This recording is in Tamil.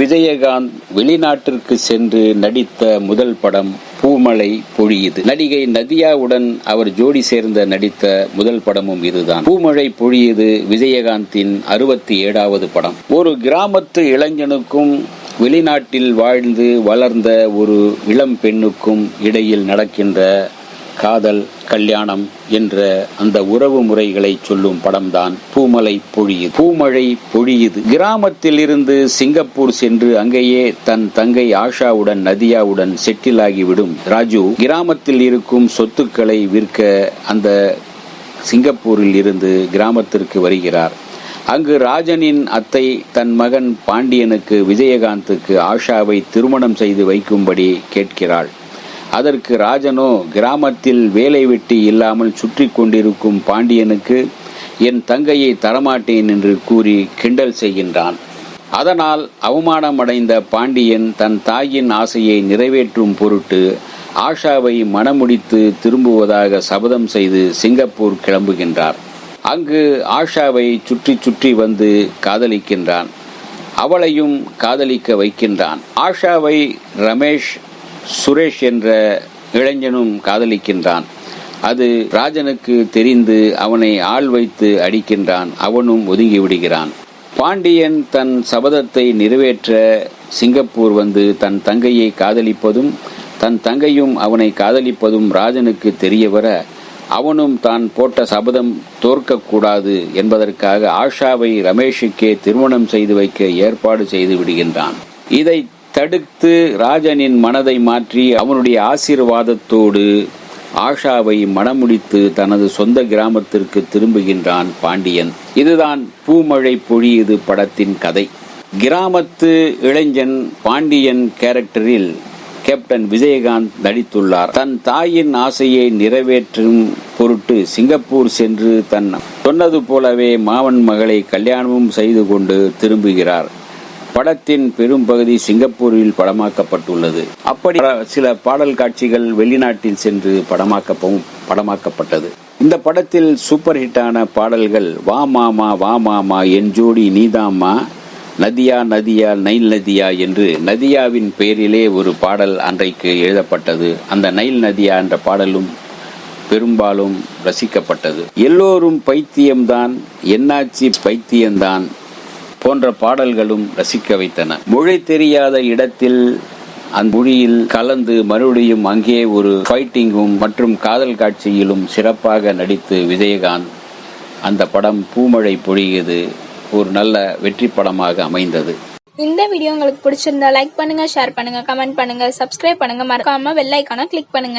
விஜயகாந்த் வெளிநாட்டிற்கு சென்று நடித்த முதல் படம் பூமழை பொழியுது. நடிகை நதியாவுடன் அவர் ஜோடி சேர்ந்த நடித்த முதல் படமும் இதுதான். பூமழை பொழியுது விஜயகாந்தின் 67வது படம். ஒரு கிராமத்து இளைஞனுக்கும் வெளிநாட்டில் வாழ்ந்து வளர்ந்த ஒரு இளம் பெண்ணுக்கும் இடையில் நடக்கின்ற காதல், கல்யாணம் என்ற அந்த உறவு முறைகளை சொல்லும் படம்தான் பூமழை பொழியுது. பூமழை பொழியுது. கிராமத்தில் இருந்து சிங்கப்பூர் சென்று அங்கேயே தன் தங்கை ஆஷாவுடன் நதியாவுடன் செட்டில் ஆகிவிடும் ராஜு கிராமத்தில் இருக்கும் சொத்துக்களை விற்க அந்த சிங்கப்பூரில் இருந்து கிராமத்திற்கு வருகிறார். அங்கு ராஜனின் அத்தை தன் மகன் பாண்டியனுக்கு விஜயகாந்துக்கு ஆஷாவை திருமணம் செய்து வைக்கும்படி கேட்கிறாள். அதற்கு ராஜனோ கிராமத்தில் வேலை வெட்டி இல்லாமல் சுற்றி கொண்டிருக்கும் பாண்டியனுக்கு என் தங்கையை தரமாட்டேன் என்று கூறி கிண்டல் செய்கின்றான். அதனால் அவமானமடைந்த பாண்டியன் தன் தாயின் ஆசையை நிறைவேற்றும் பொருட்டு ஆஷாவை மணமுடித்து திரும்புவதாக சபதம் செய்து சிங்கப்பூர் கிளம்புகின்றார். அங்கு ஆஷாவை சுற்றி சுற்றி வந்து காதலிக்கின்றான். அவளையும் காதலிக்க வைக்கின்றான். ஆஷாவை ரமேஷ், சுரேஷ் என்ற இளைஞனும் காதலிக்கின்றான். அது ராஜனுக்கு தெரிந்து அவனை ஆள் வைத்து அடிக்கின்றான். அவனும் ஒதுங்கி விடுகிறான். பாண்டியன் தன் சபதத்தை நிறைவேற்ற சிங்கப்பூர் வந்து தன் தங்கையை காதலிப்பதும் தன் தங்கையும் அவனை காதலிப்பதும் ராஜனுக்கு தெரிய வர அவனும் தான் போட்ட சபதம் தோற்கக்கூடாது என்பதற்காக ஆஷாவை ரமேஷுக்கே திருமணம் செய்து வைக்க ஏற்பாடு செய்து விடுகின்றான். இதை தடுத்து ராஜனின் மனதை மாற்றி அவனுடைய ஆசீர்வாதத்தோடு ஆஷாவை மணமுடித்து தனது சொந்த கிராமத்திற்கு திரும்புகின்றான் பாண்டியன். இதுதான் பூமழை பொழியுது படத்தின் கதை. கிராமத்து இளைஞன் பாண்டியன் கேரக்டரில் கேப்டன் விஜயகாந்த் நடித்துள்ளார். தன் தாயின் ஆசையை நிறைவேற்றும் பொருட்டு சிங்கப்பூர் சென்று தன் சொன்னது போலவே மாமன் மகளை கல்யாணமும் செய்து கொண்டு திரும்புகிறார். படத்தின் பெரும்பகுதி சிங்கப்பூரில் படமாக்கப்பட்டுள்ளது. அப்படி சில பாடல் காட்சிகள் வெளிநாட்டில் சென்று படமாக்கப்பட்டது. இந்த படத்தில் சூப்பர் ஹிட்டான பாடல்கள் வா மாமா வா மாமா, என் ஜோடி நீதாம்மா, நதியா நதியா நைல் நதியா என்று நதியாவின் பெயரிலே ஒரு பாடல் அன்றைக்கு எழுதப்பட்டது. அந்த நைல் நதியா என்ற பாடலும் பெரும்பாலும் ரசிக்கப்பட்டது. எல்லோரும் பைத்தியம்தான், என்னாச்சி பைத்தியம்தான் போன்ற பாடல்களும் ரசிக்க வைத்தன. மொழி தெரியாத இடத்தில் அந்த மொழியில் கலந்து மறுபடியும் அங்கே ஒரு ஃபைட்டிங்கும் மற்றும் காதல் காட்சியிலும் சிறப்பாக நடித்து விஜயகாந்த் அந்த படம் பூமழை பொழியுது ஒரு நல்ல வெற்றி படமாக அமைந்தது. இந்த வீடியோ உங்களுக்கு பிடிச்சிருந்தா லைக் பண்ணுங்க, ஷேர் பண்ணுங்க, கமெண்ட் பண்ணுங்க, சப்ஸ்கிரைப் பண்ணுங்க, மறக்காம பெல் ஐகானை கிளிக் பண்ணுங்க.